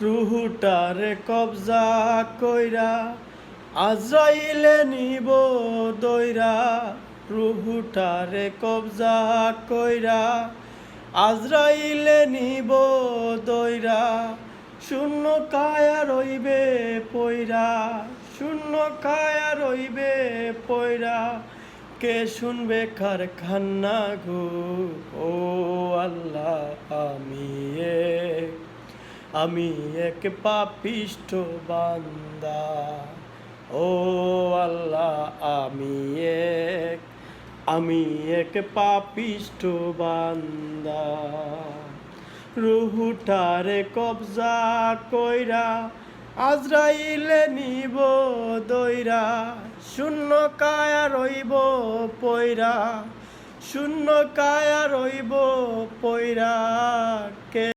রুহুটারে কবজা কইরা আজরাইলে নিব দইরা। রুহুটারে কবজা কইরা আজরাইলে নিব দইরা। শূন্য কায়া রইবে পইরা, শূন্য কায়া রইবে পইরা। কে শুনবে কার কান্না গো? ও আল্লাহ, আমি এক পাপিষ্ঠ বান্দা। ও আল্লাহ, আমি এক পাপিষ্ঠ বান্দা। রুহুটারে কবজা কইরা আজরাইলে নিব দইরা। শূন্য কায়া রইব পইরা, শূন্য কায়া রইব পইরা। কে